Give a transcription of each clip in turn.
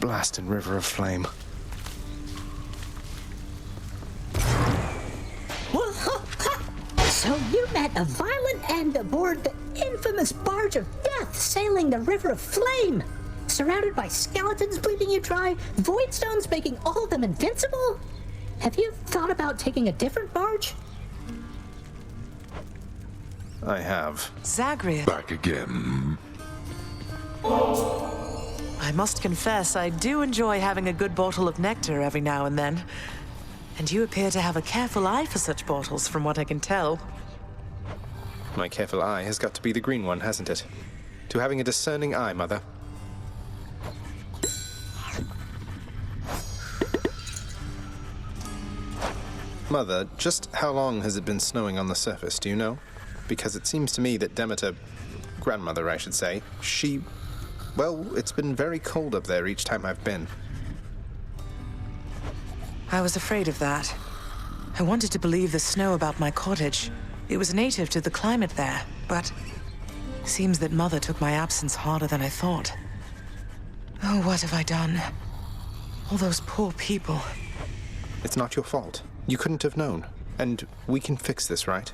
blasted river of flame. So you met a violent end aboard the infamous barge of death sailing the river of flame, surrounded by skeletons bleeding you dry, void stones making all of them invincible? Have you thought about taking a different barge? I have. Zagreus. Back again. I must confess, I do enjoy having a good bottle of nectar every now and then. And you appear to have a careful eye for such bottles, from what I can tell. My careful eye has got to be the green one, hasn't it? To having a discerning eye, Mother. Mother, just how long has it been snowing on the surface, do you know? Because it seems to me that Demeter, grandmother I should say, well, it's been very cold up there each time I've been. I was afraid of that. I wanted to believe the snow about my cottage. It was native to the climate there, but seems that Mother took my absence harder than I thought. Oh, what have I done? All those poor people. It's not your fault. You couldn't have known. And we can fix this, right?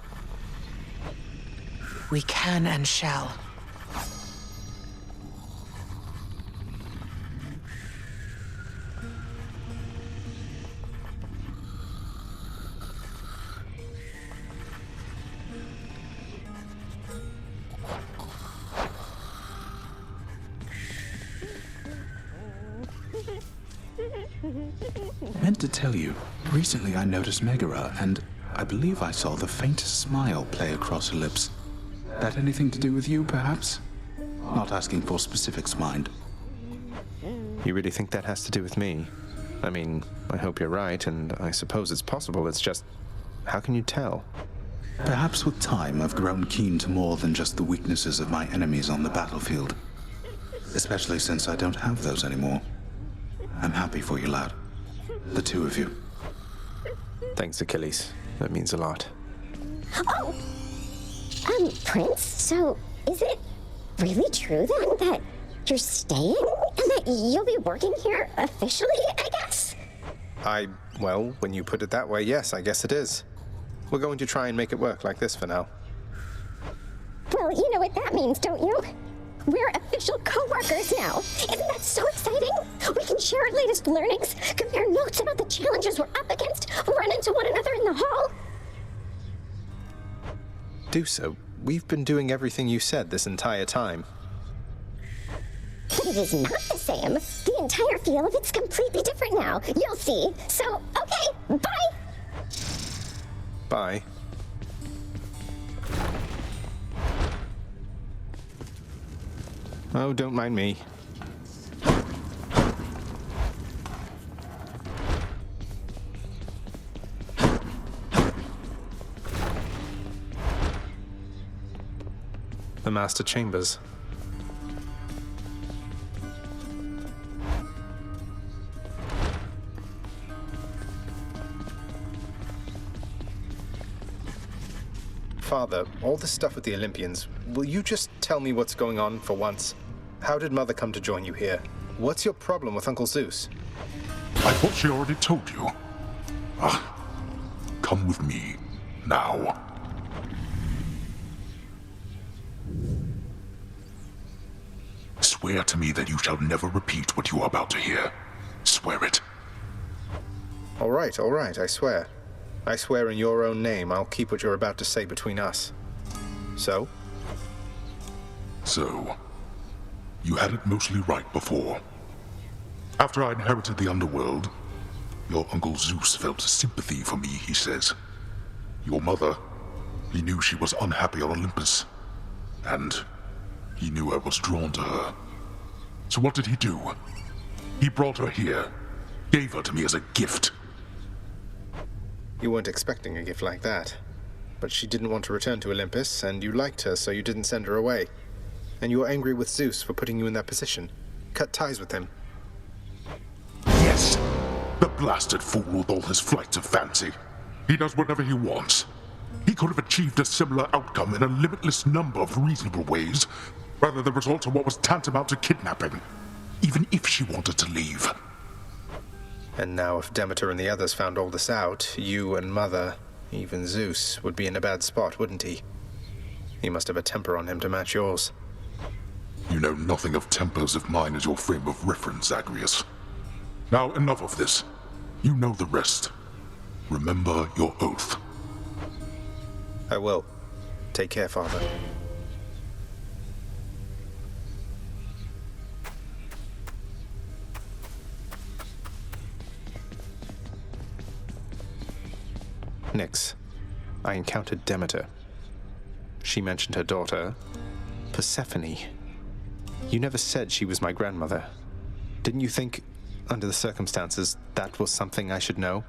We can and shall. Meant to tell you, recently I noticed Megara, and I believe I saw the faintest smile play across her lips. That anything to do with you, perhaps? Not asking for specifics, mind. You really think that has to do with me? I mean, I hope you're right, and I suppose it's possible. It's just, how can you tell? Perhaps with time I've grown keen to more than just the weaknesses of my enemies on the battlefield. Especially since I don't have those anymore. I'm happy for you, lad. The two of you. Thanks, Achilles. That means a lot. Oh! Prince, so is it really true then that you're staying and that you'll be working here officially, I guess? Well, when you put it that way, yes, I guess it is. We're going to try and make it work like this for now. Well, you know what that means, don't you? We're official co-workers now. Isn't that so exciting? We can share our latest learnings, compare notes about the challenges we're up against, run into one another in the hall. Do so. We've been doing everything you said this entire time. But it is not the same. The entire feel of it's completely different now. You'll see. So, okay, bye! Bye. Oh, don't mind me. The master chambers. Father, all this stuff with the Olympians, will you just tell me what's going on for once? How did Mother come to join you here? What's your problem with Uncle Zeus? I thought she already told you. Come with me, now. Swear to me that you shall never repeat what you are about to hear. Swear it. All right, I swear. I swear in your own name I'll keep what you're about to say between us. So, you had it mostly right before. After I inherited the underworld, your Uncle Zeus felt sympathy for me, he says. Your mother, he knew she was unhappy on Olympus, and he knew I was drawn to her. So what did he do? He brought her here, gave her to me as a gift. you weren't expecting a gift like that. But she didn't want to return to Olympus, and you liked her, so you didn't send her away. And you were angry with Zeus for putting you in that position. Cut ties with him. Yes, the blasted fool with all his flights of fancy. He does whatever he wants. He could have achieved a similar outcome in a limitless number of reasonable ways, rather than resort to what was tantamount to kidnapping. even if she wanted to leave. And now if Demeter and the others found all this out, you and Mother, even Zeus, would be in a bad spot, wouldn't he? He must have a temper on him to match yours. You know nothing of tempers if mine is your frame of reference, Zagreus. Now, enough of this. You know the rest. Remember your oath. I will. Take care, Father. Nyx, I encountered Demeter. She mentioned her daughter, Persephone. You never said she was my grandmother. Didn't you think, under the circumstances, that was something I should know?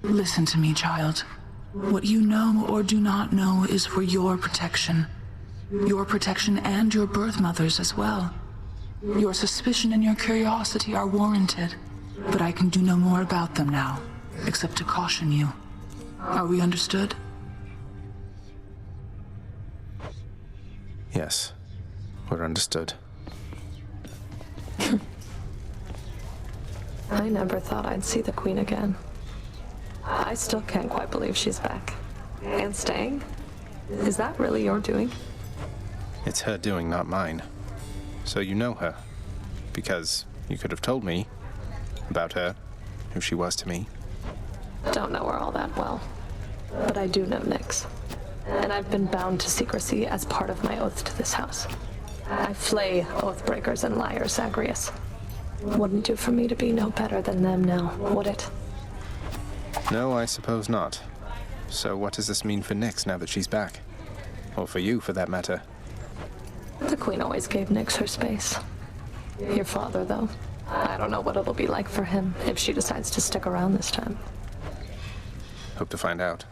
Listen to me, child. What you know or do not know is for your protection. Your protection and your birth mother's as well. Your suspicion and your curiosity are warranted, but I can do no more about them now, except to caution you. Are we understood? Yes, we're understood. I never thought I'd see the Queen again. I still can't quite believe she's back. And staying? Is that really your doing? It's her doing, not mine. So you know her. Because you could have told me about her, who she was to me. Don't know her all that well. But I do know Nyx. And I've been bound to secrecy as part of my oath to this house. I flay oath breakers and liars, Zagreus. Wouldn't do for me to be no better than them now, would it? No, I suppose not. So what does this mean for Nyx now that she's back? Or for you, for that matter? The Queen always gave Nyx her space. Your father, though. I don't know what it'll be like for him if she decides to stick around this time. Hope to find out.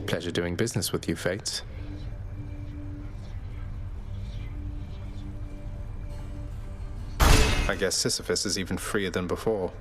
Pleasure doing business with you, Fates. I guess Sisyphus is even freer than before.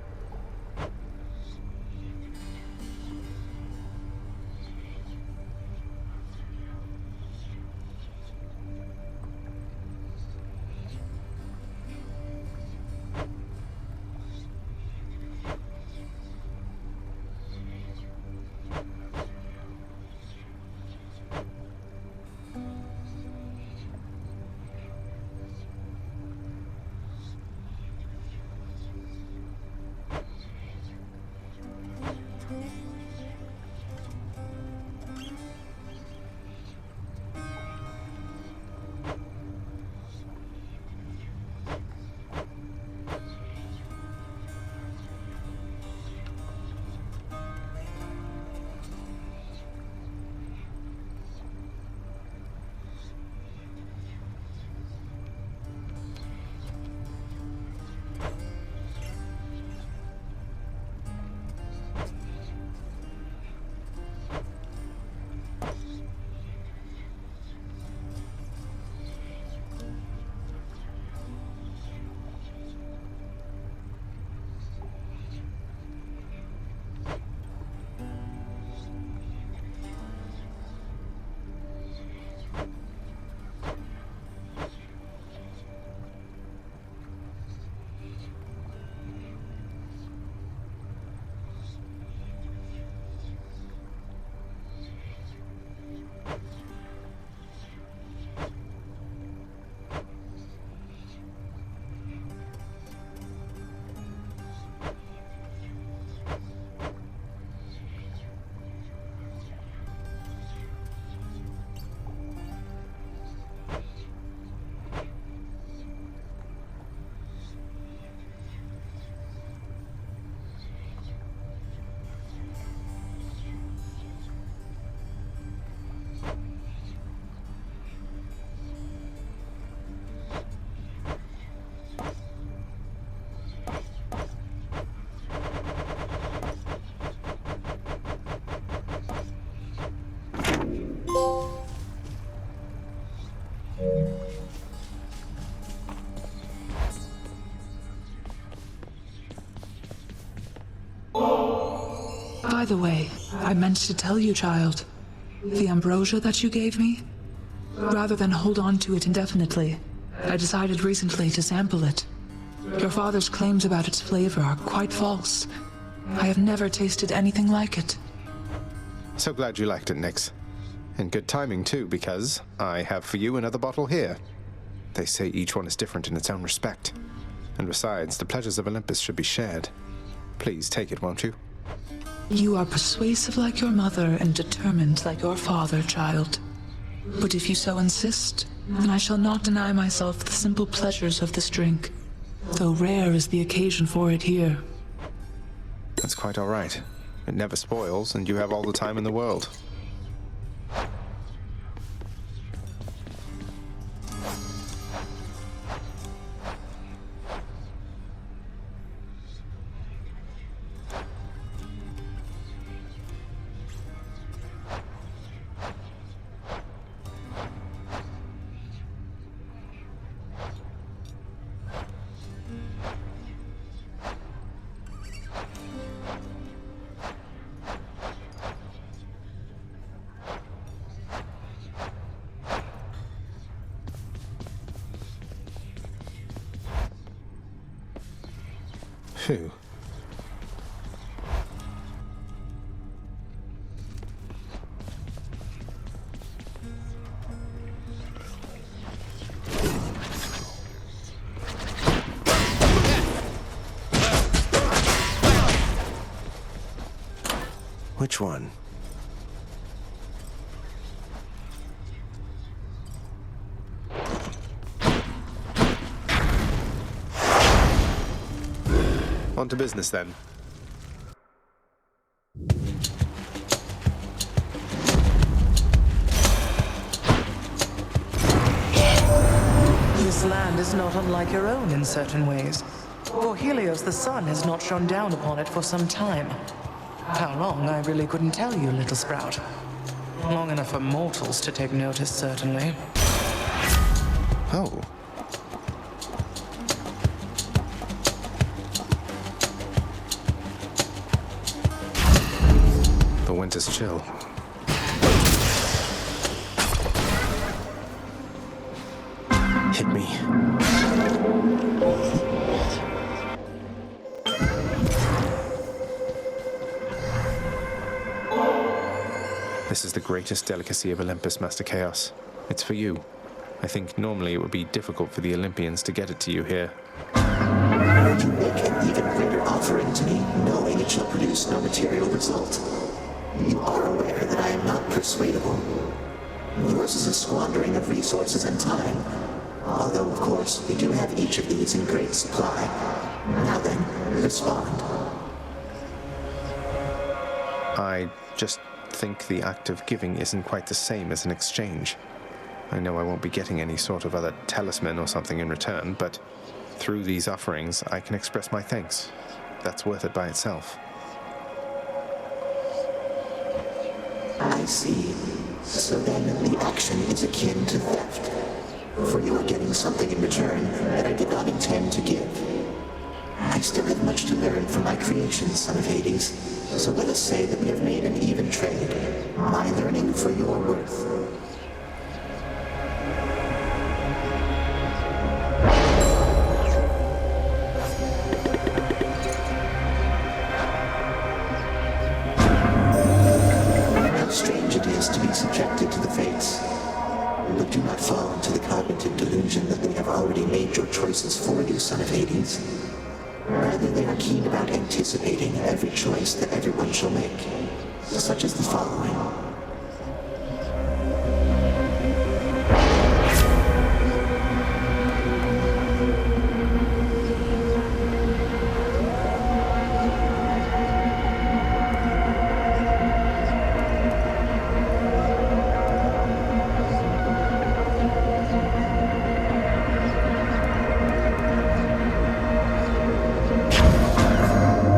By the way, I meant to tell you, child. The ambrosia that you gave me? Rather than hold on to it indefinitely, I decided recently to sample it. Your father's claims about its flavor are quite false. I have never tasted anything like it. So glad you liked it, Nyx. And good timing, too, because I have for you another bottle here. They say each one is different in its own respect. And besides, the pleasures of Olympus should be shared. Please take it, won't you? You are persuasive like your mother and determined like your father, child. But if you so insist, then I shall not deny myself the simple pleasures of this drink, though rare is the occasion for it here. That's quite all right. It never spoils, and you have all the time in the world. Phew. Which one? On to business, then. This land is not unlike your own in certain ways. For Helios, the sun has not shone down upon it for some time. How long, I really couldn't tell you, little sprout. Long enough for mortals to take notice, certainly. Oh. The winter's chill. Hit me. This is the greatest delicacy of Olympus, Master Chaos. It's for you. I think normally it would be difficult for the Olympians to get it to you here. Would you make an even greater offering to me, knowing it shall produce no material result? You are aware that I am not persuadable. Yours is a squandering of resources and time. Although, of course, we do have each of these in great supply. Now then, respond. I just think the act of giving isn't quite the same as an exchange. I know I won't be getting any sort of other talisman or something in return, but through these offerings, I can express my thanks. That's worth it by itself. I see. So then the action is akin to theft. For you are getting something in return that I did not intend to give. I still have much to learn from my creations, son of Hades. So let us say that we have made an even trade. My learning for your worth. How strange it is to be subjected to the fates. But do not fall into the cognitive delusion that they have already made your choices for you, son of Hades. Rather, they are keen about anticipating every choice that everyone shall make, such as the following.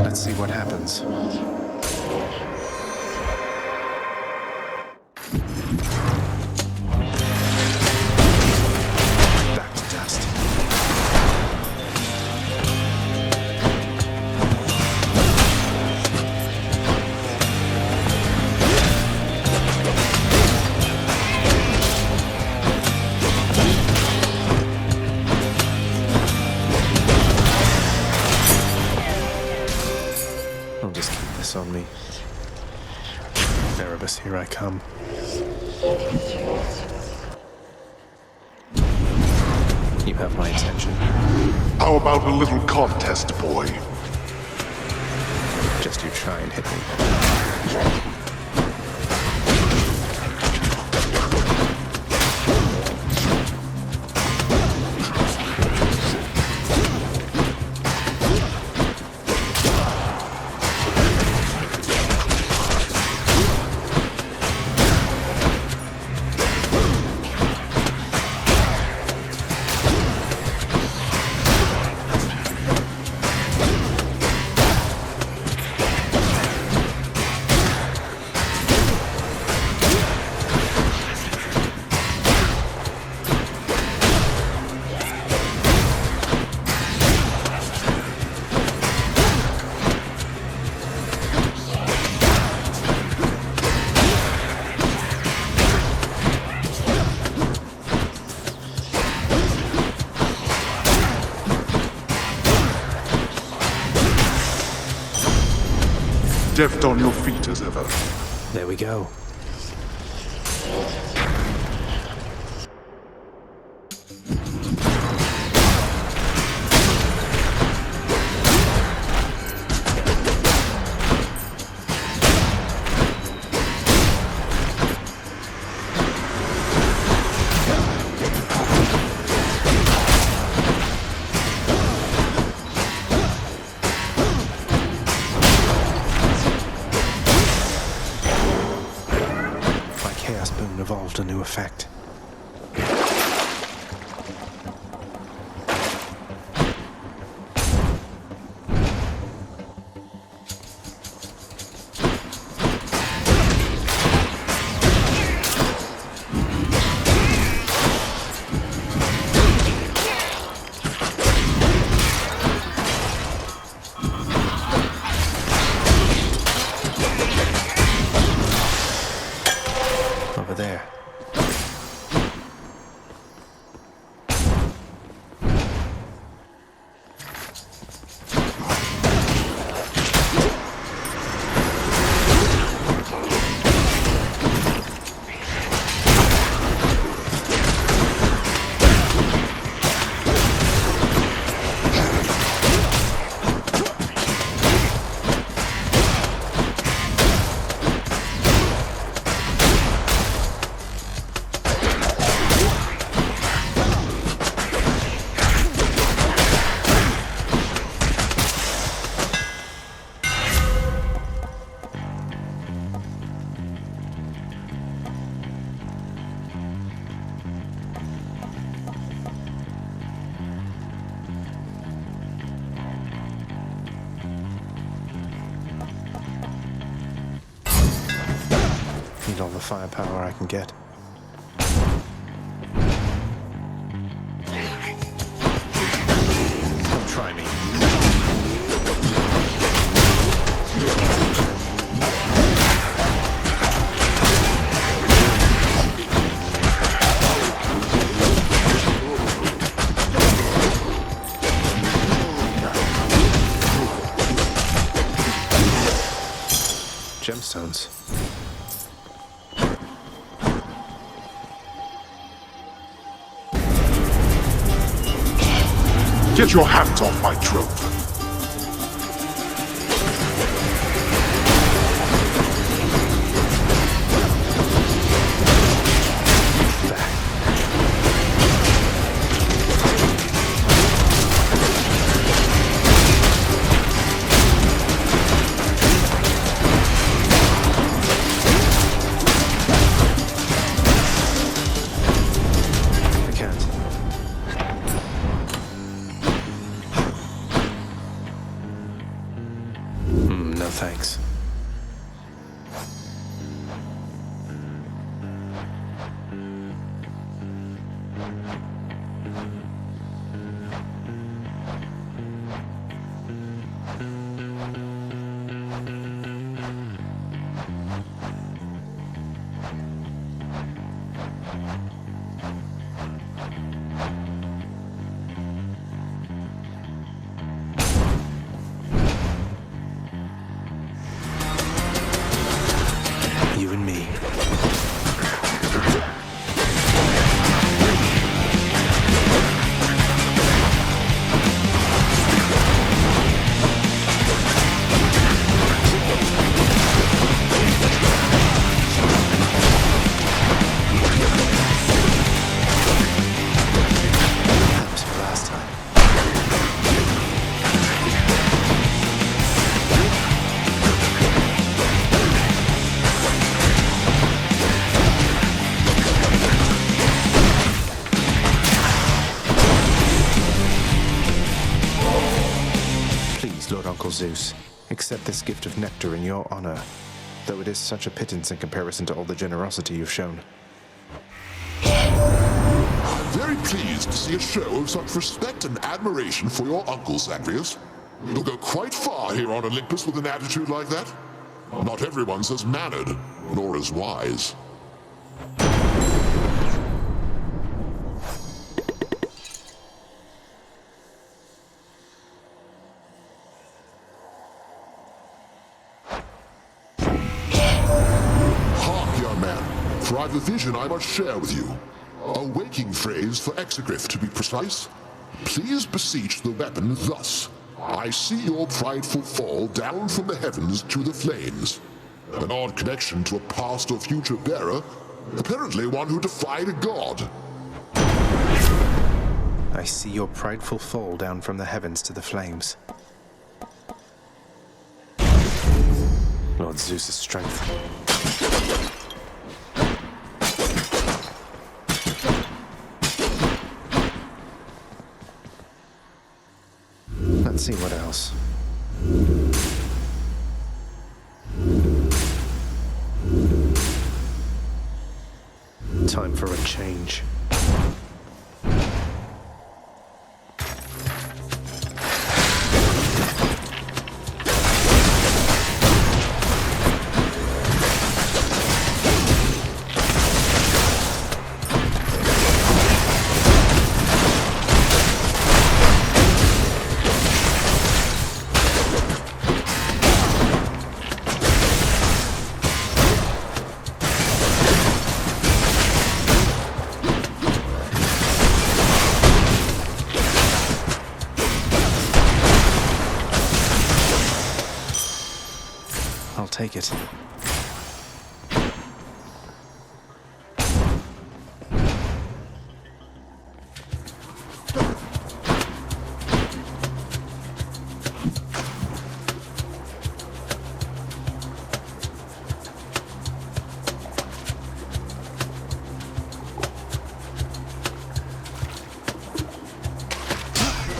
Let's see what happens. Back to dust. Erebus, here I come. You have my attention. How about a little contest, boy? Just you try and hit me. Deft on your feet as ever. There we go. Evolved a new effect. Over there. Need all the firepower I can get. Come try me. Gemstones. Get your hands off my trove. You and me. Lord Uncle Zeus, accept this gift of nectar in your honor, though it is such a pittance in comparison to all the generosity you've shown. I'm very pleased to see a show of such respect and admiration for your uncle, Zagreus. You'll go quite far here on Olympus with an attitude like that. Not everyone's as mannered, nor as wise. For I've a vision I must share with you. A waking phrase for exegriff, to be precise. Please beseech the weapon thus. I see your prideful fall down from the heavens to the flames. An odd connection to a past or future bearer. Apparently one who defied a god. I see your prideful fall down from the heavens to the flames. Lord Zeus's strength. Let's see what else. Time for a change. I'll take it.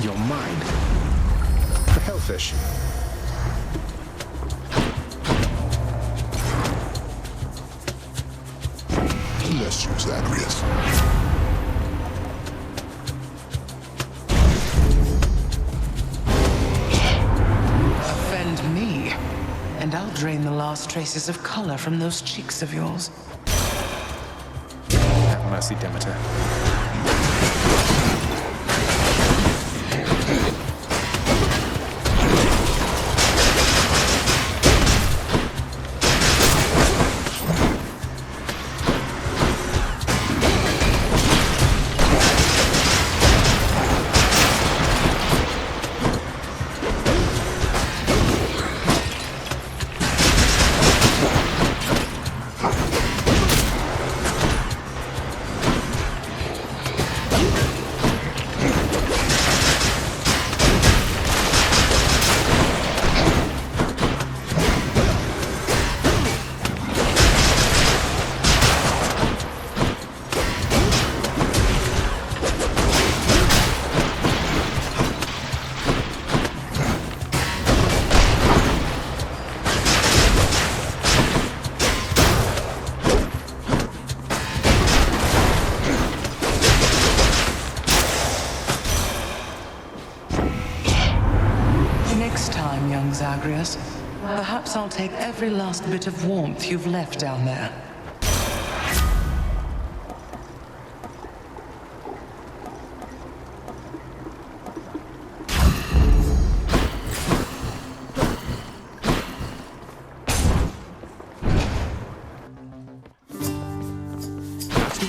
You're mine. The hellfish. Bless you, Zagreus. Offend me, and I'll drain the last traces of color from those cheeks of yours. Have mercy, Demeter. Next time, young Zagreus, perhaps I'll take every last bit of warmth you've left down there.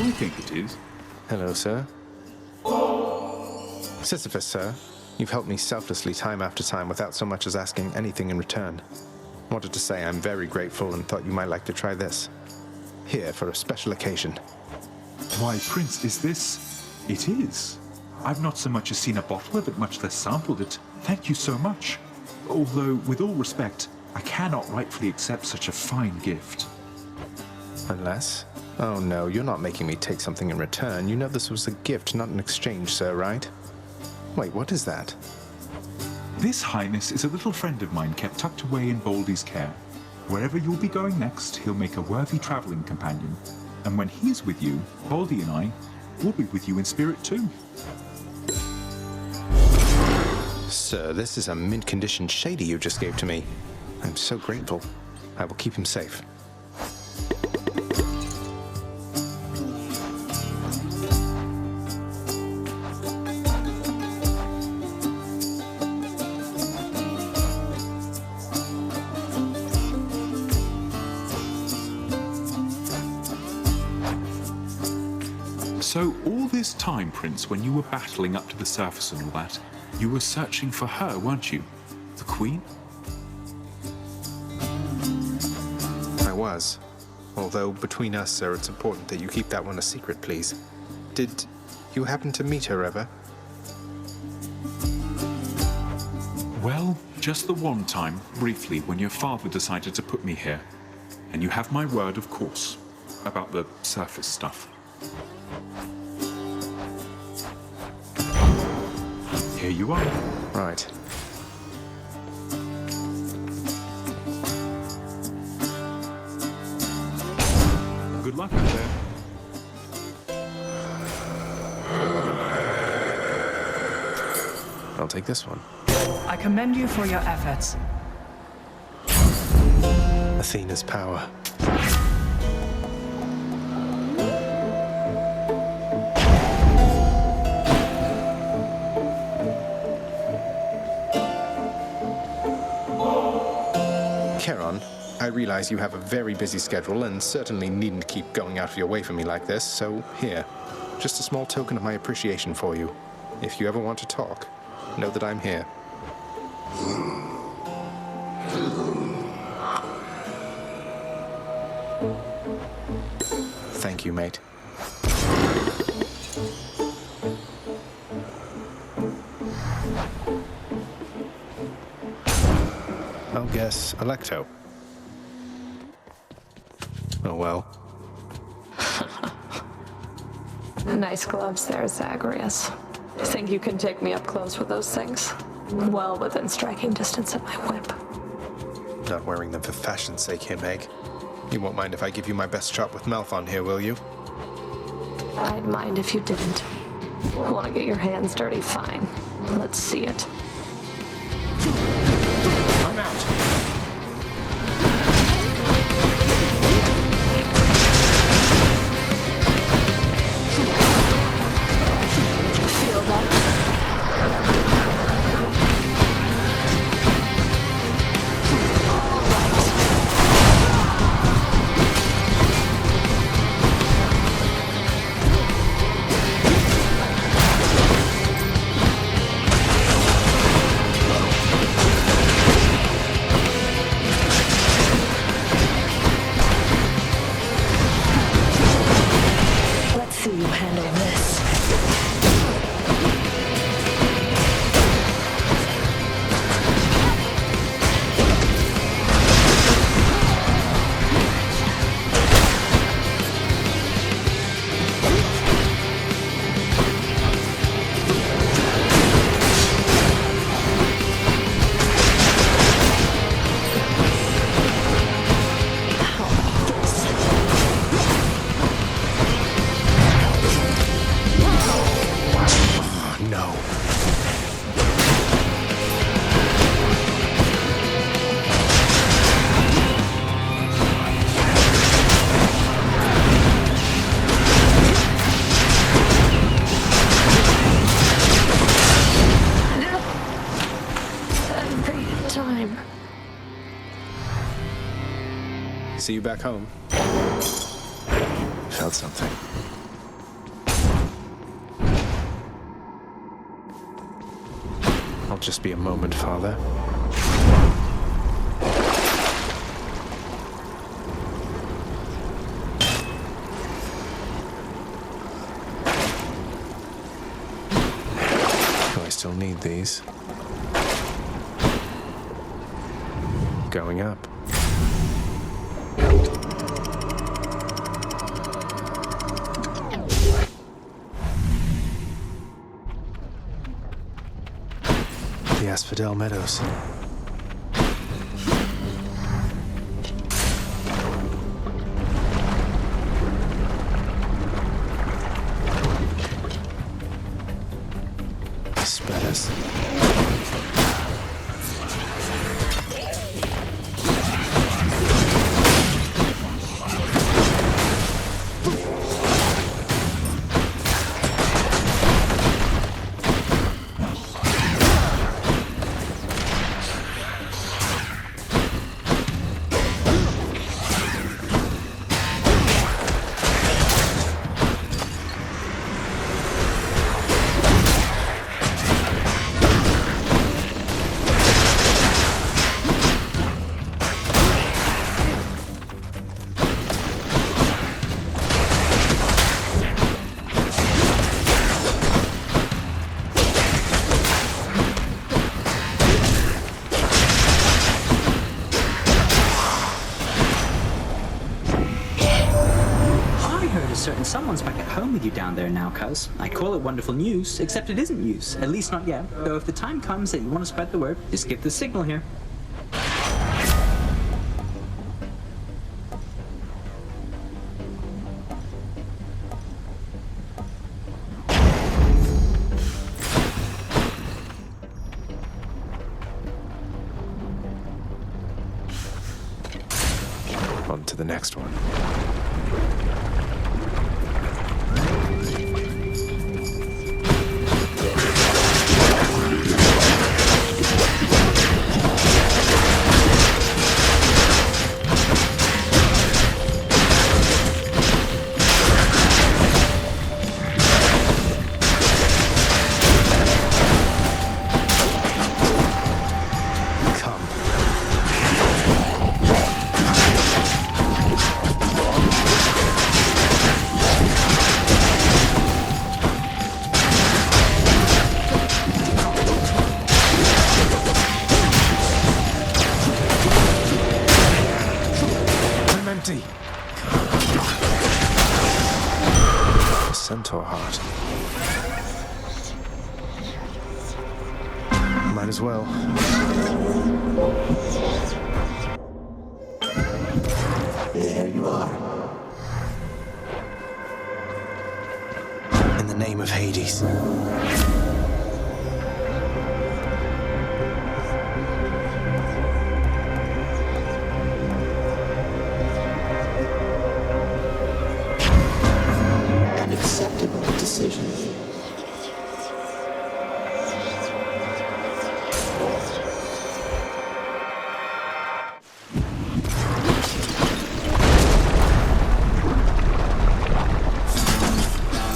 I think it is? Hello, sir. Sisyphus, sir. You've helped me selflessly time after time without so much as asking anything in return. Wanted to say I'm very grateful and thought you might like to try this. Here for a special occasion. Why, Prince, is this... It is. I've not so much as seen a bottle of it, much less sampled it. Thank you so much. Although, with all respect, I cannot rightfully accept such a fine gift. Unless? Oh no, you're not making me take something in return. You know this was a gift, not an exchange, sir, right? Wait, what is that? This, Highness, is a little friend of mine kept tucked away in Baldy's care. Wherever you'll be going next, he'll make a worthy traveling companion. And when he's with you, Baldy and I will be with you in spirit too. Sir, this is a mint-condition shady you just gave to me. I'm so grateful. I will keep him safe. So all this time, Prince, when you were battling up to the surface and all that, you were searching for her, weren't you? The Queen? I was. Although, between us, sir, it's important that you keep that one a secret, please. Did you happen to meet her ever? Well, just the one time, briefly, when your father decided to put me here. And you have my word, of course, about the surface stuff. Here you are. Right. Good luck out there. I'll take this one. I commend you for your efforts. Athena's power. Charon, I realize you have a very busy schedule and certainly needn't keep going out of your way for me like this, so here, just a small token of my appreciation for you. If you ever want to talk, know that I'm here. Thank you, mate. I'll guess Electo. Oh well. Nice gloves there, Zagreus. Think you can take me up close with those things? Well within striking distance of my whip. Not wearing them for fashion's sake here, Meg. You won't mind if I give you my best shot with Malphon here, will you? I'd mind if you didn't. Want to get your hands dirty? Fine. Let's see it. I'm out. Feel that? Let's see you handle this. No. Every time. See you back home. Felt something. just be a moment, Father. Do I still need these? Going up. The Asphodel Meadows. Spiders. Certain someone's back at home with you down there now, cuz. I call it wonderful news, except it isn't news. At least not yet. Though if the time comes that you want to spread the word, just give the signal here. On to the next one. Empty. A centaur heart. Might as well. There you are. In the name of Hades. Acceptable decision.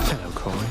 Hello, Corey.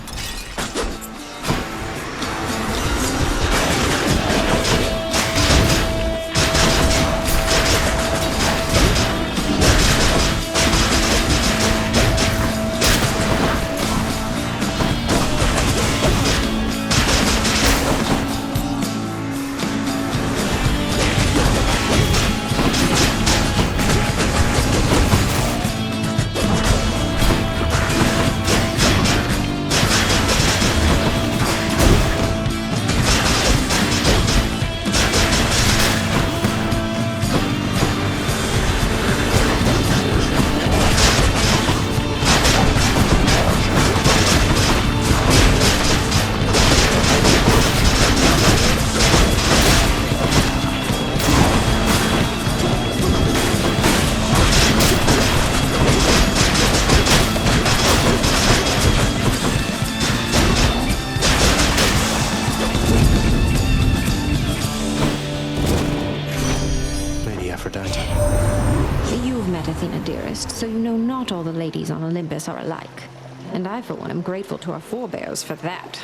You've met Athena, dearest, so you know not all the ladies on Olympus are alike. And I, for one, am grateful to our forebears for that.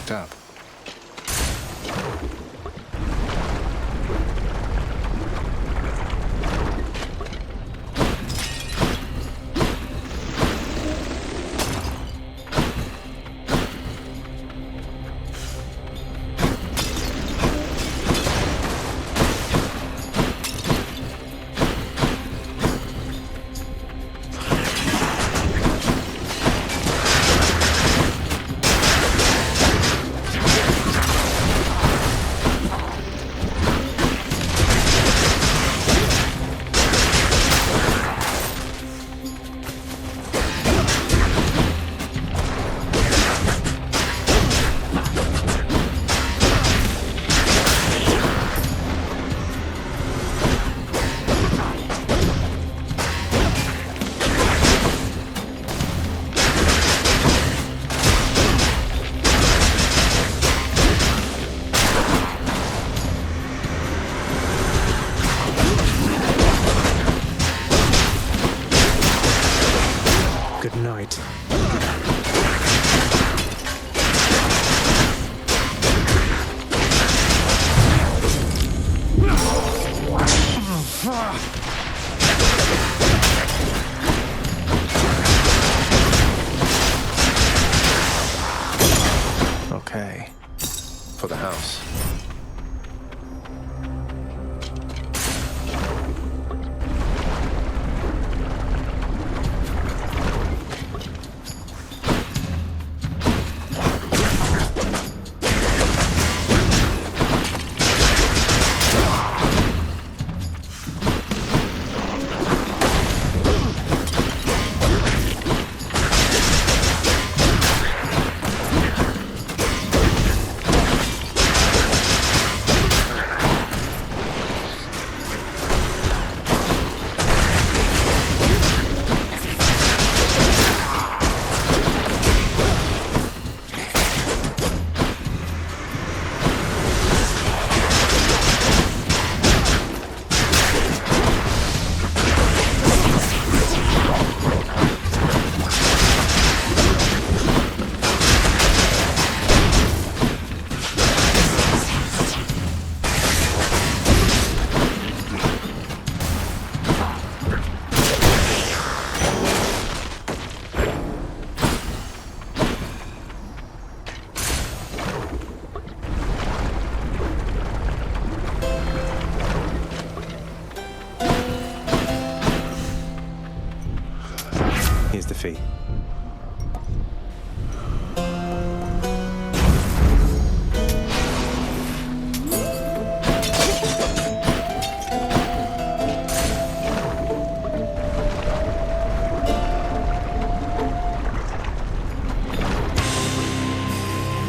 locked up. Good night. Okay. For the house. Here's the fee.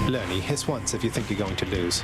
Lernie, hiss once if you think you're going to lose.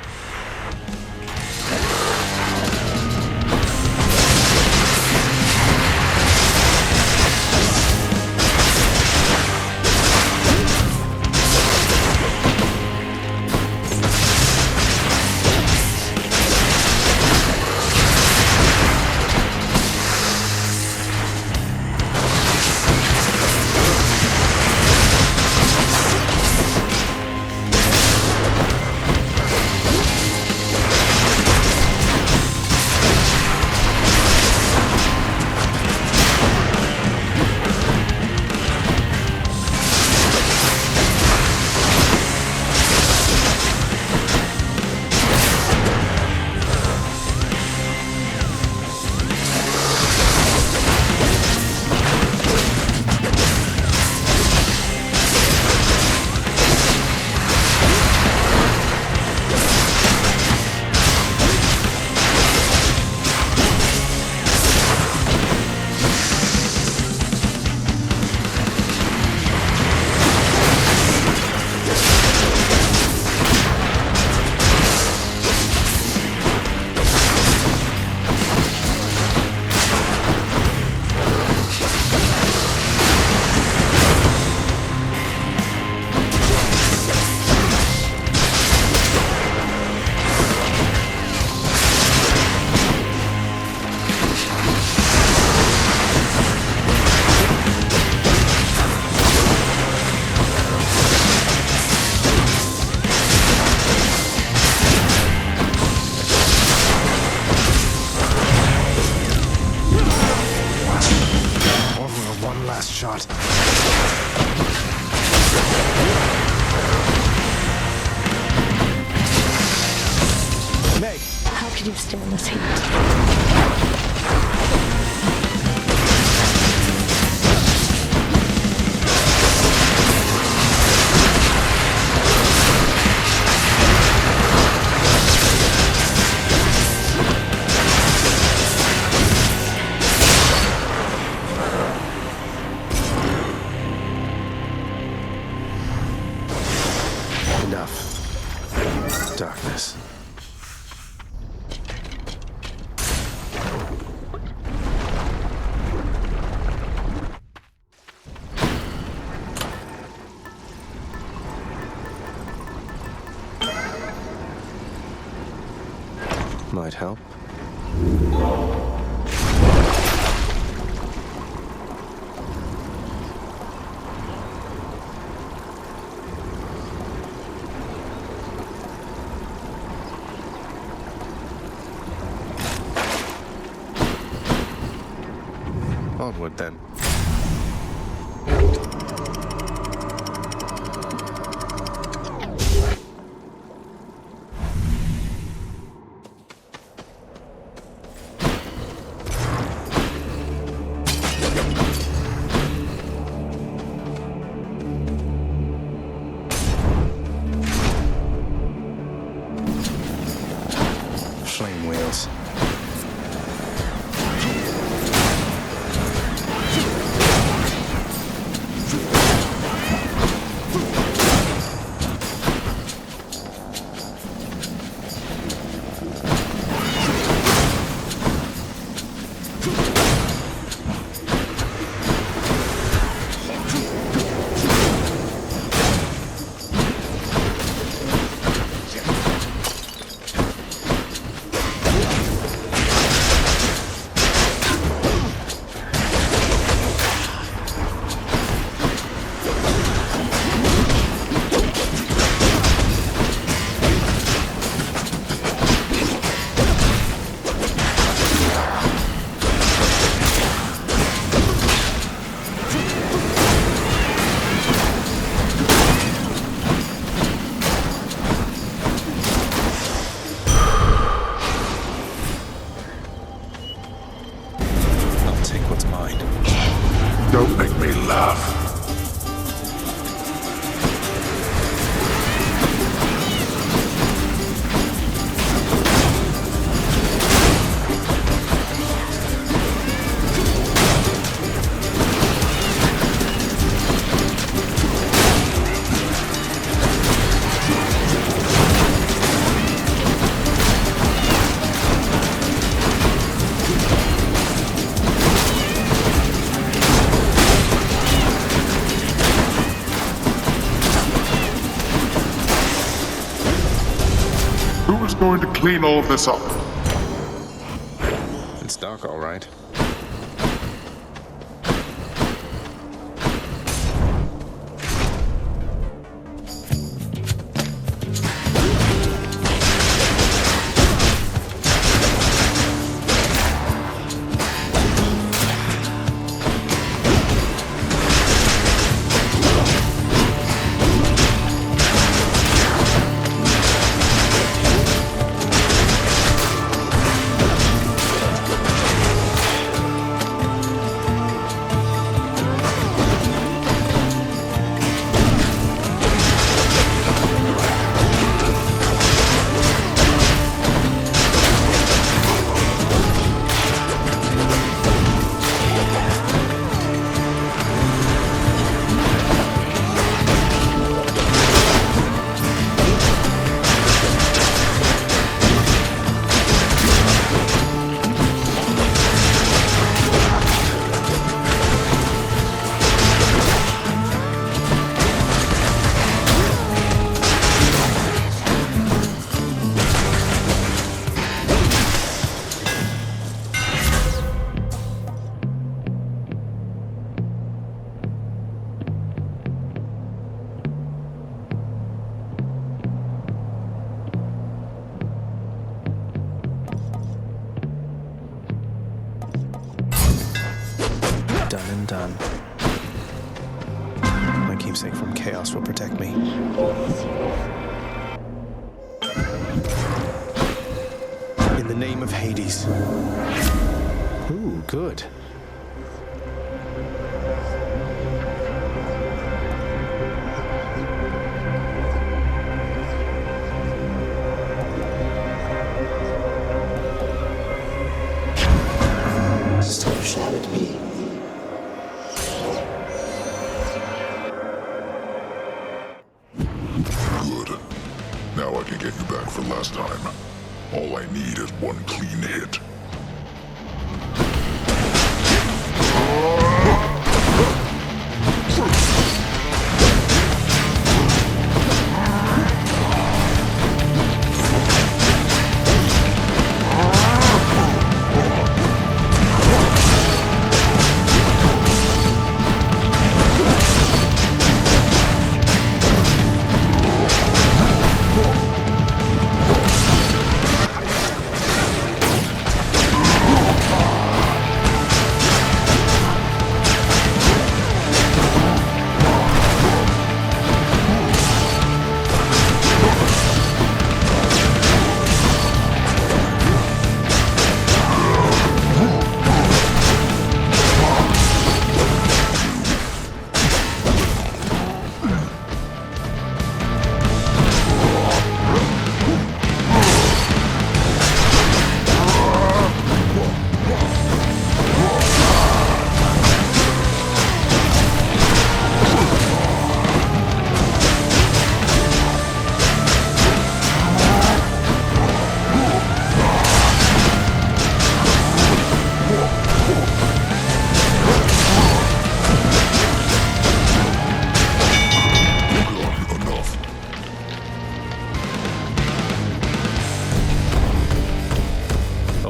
shot. Meg! How could you stand this heat? Enough. Darkness. Might help. Onward then. Flame wheels. Don't make me laugh. Who's going to clean all of this up? It's dark, all right. Done and done. keepsake from chaos will protect me. In the name of Hades. Ooh, good. Stop shouting at me. Good. Now I can get you back for last time. All I need is one clean hit.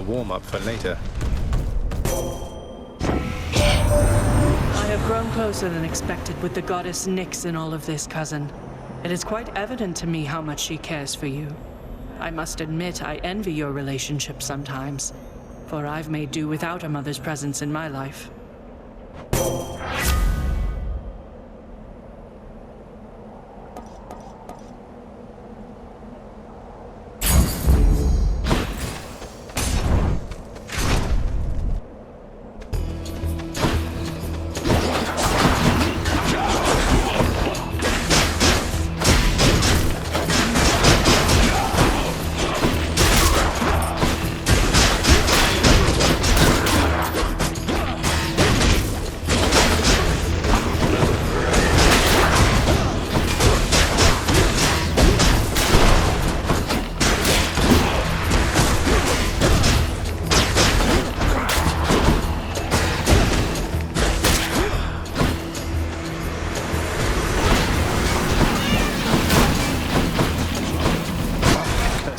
Warm up for later. I have grown closer than expected with the goddess Nyx in all of this, cousin. It is quite evident to me how much she cares for you. I must admit I envy your relationship sometimes, for I've made do without a mother's presence in my life.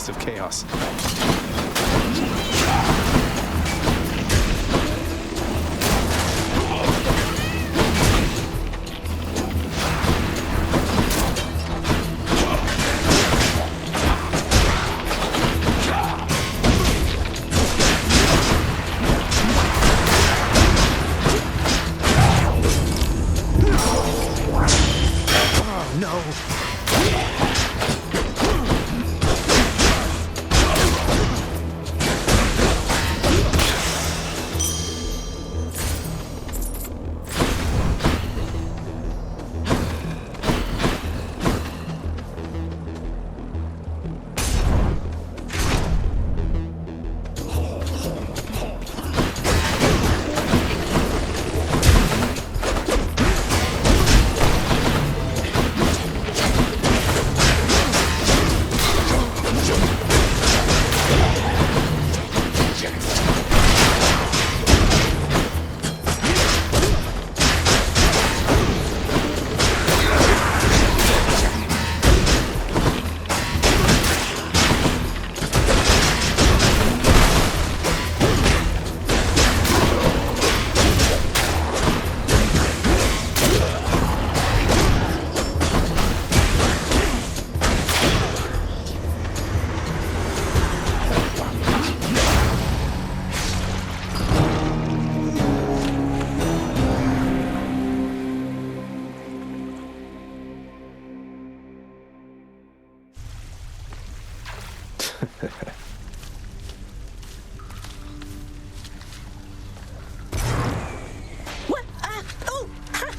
Of chaos. Oh no. What? Oh! Ha!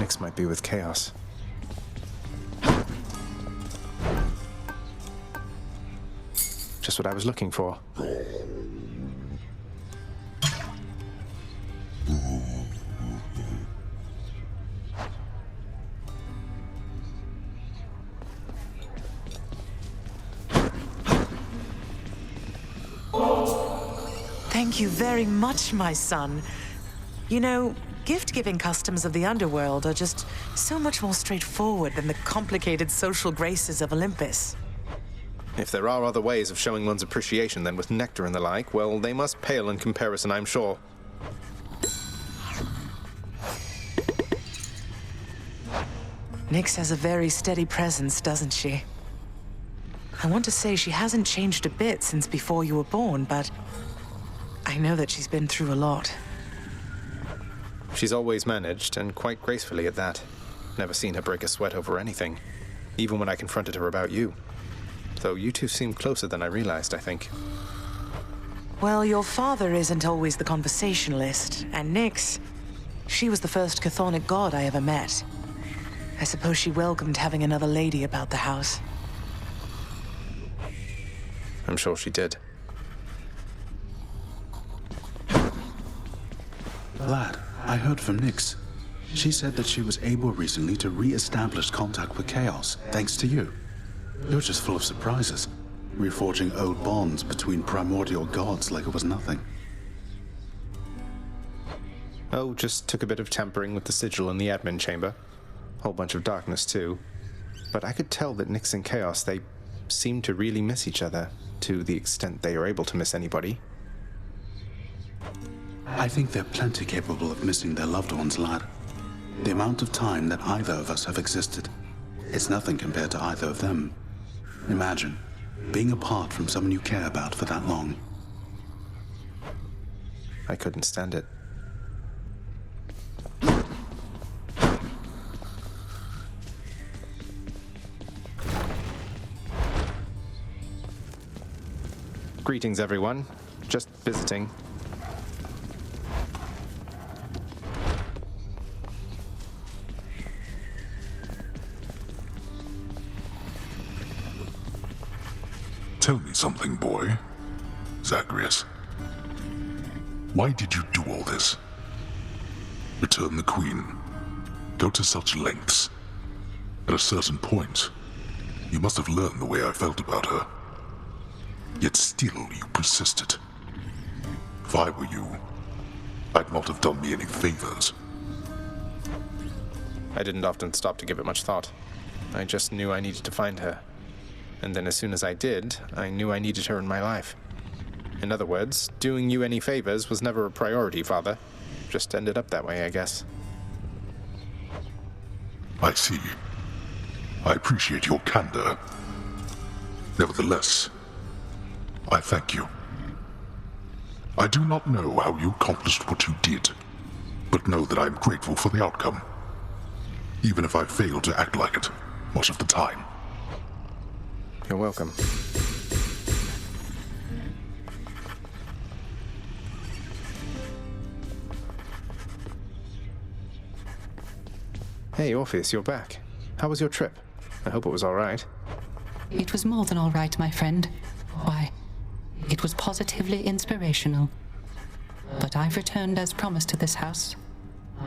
Nyx might be with Chaos. Just what I was looking for. Thank you very much, my son. You know, gift-giving customs of the underworld are just so much more straightforward than the complicated social graces of Olympus. If there are other ways of showing one's appreciation than with nectar and the like, well, they must pale in comparison, I'm sure. Nyx has a very steady presence, doesn't she? I want to say she hasn't changed a bit since before you were born, but I know that she's been through a lot. She's always managed, and quite gracefully at that. Never seen her break a sweat over anything, even when I confronted her about you. Though you two seem closer than I realized, I think. Well, your father isn't always the conversationalist, and Nyx, she was the first chthonic god I ever met. I suppose she welcomed having another lady about the house. I'm sure she did. Lad, I heard from Nyx. She said that she was able recently to re-establish contact with Chaos, thanks to you. You're just full of surprises, reforging old bonds between primordial gods like it was nothing. Oh, just took a bit of tampering with the sigil in the admin chamber. Whole bunch of darkness, too. But I could tell that Nyx and Chaos, they seem to really miss each other, to the extent they are able to miss anybody. I think they're plenty capable of missing their loved ones, lad. The amount of time that either of us have existed, it's nothing compared to either of them. Imagine being apart from someone you care about for that long. I couldn't stand it. Greetings, everyone. Just visiting. Tell me something, boy. Zagreus. Why did you do all this? Return the Queen. Go to such lengths. At a certain point, you must have learned the way I felt about her. Yet still you persisted. If I were you, I'd not have done me any favors. I didn't often stop to give it much thought. I just knew I needed to find her. And then as soon as I did, I knew I needed her in my life. In other words, doing you any favors was never a priority, Father. Just ended up that way, I guess. I see. I appreciate your candor. Nevertheless, I thank you. I do not know how you accomplished what you did, but know that I am grateful for the outcome, even if I failed to act like it much of the time. You're welcome. Hey, Orpheus, you're back. How was your trip? I hope it was all right. It was more than all right, my friend. Why, it was positively inspirational. But I've returned as promised to this house.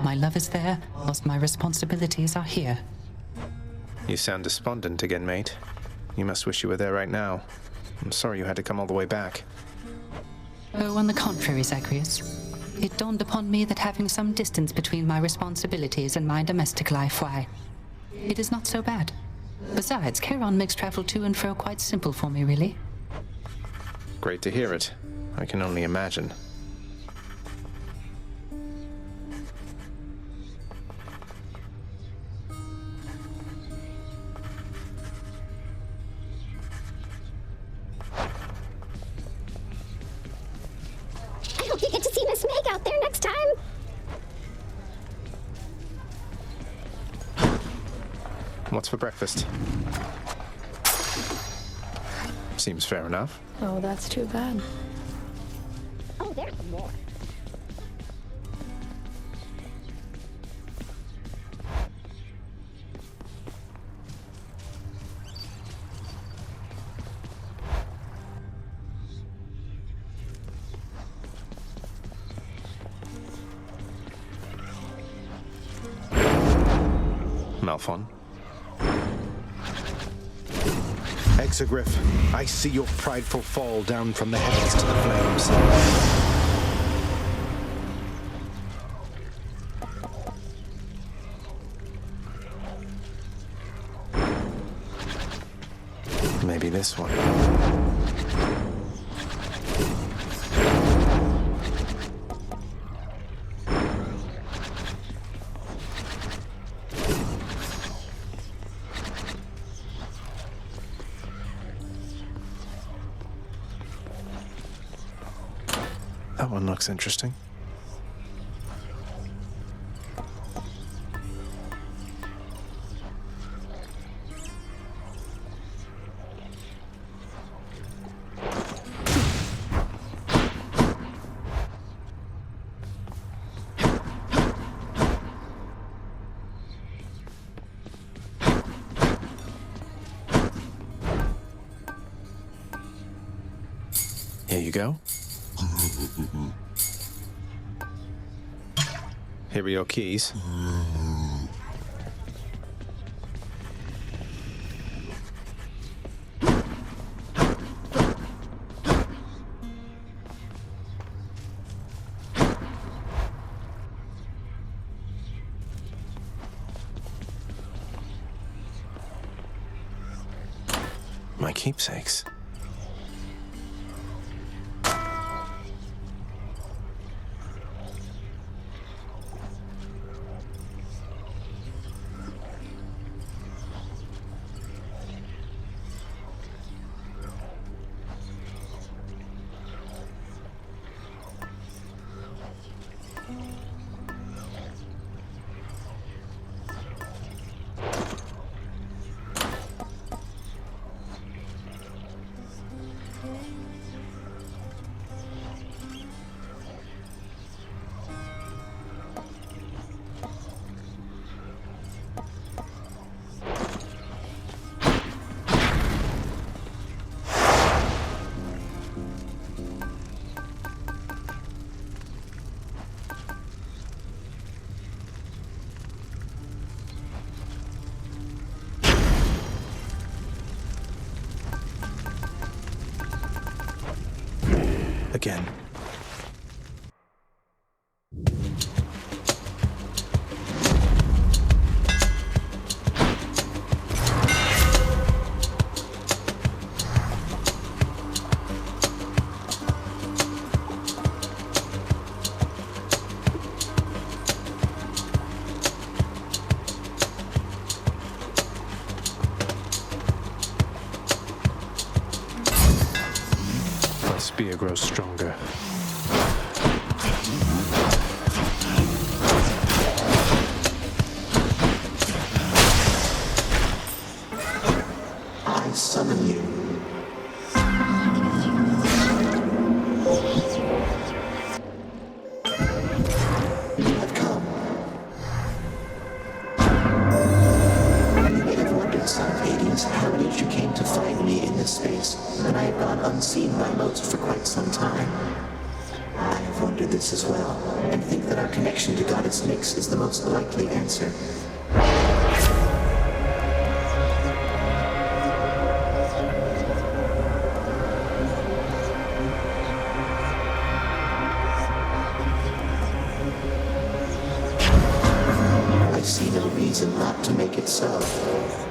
My love is there, whilst my responsibilities are here. You sound despondent again, mate. You must wish you were there right now. I'm sorry you had to come all the way back. Oh, on the contrary, Zagreus. it dawned upon me that having some distance between my responsibilities and my domestic life, why, it is not so bad. Besides, Charon makes travel to and fro quite simple for me, really. Great to hear it. I can only imagine. I hope you get to see Miss Meg out there next time. What's for breakfast? Seems fair enough. Oh, that's too bad. Oh, there's more. Malphon. Exogryph, I see your prideful fall down from the heavens to the flames. Maybe this one. That one looks interesting. Here you go. Here are your keys. My keepsakes. Again. My spear grows stronger. I summon you. You have come. You may have wondered, son of Hades, how it is you came to find me in this space when I have gone unseen by most for quite some time. I have wondered this as well, and think that our connection to Goddess Nyx is the most likely answer. reason not to make it so.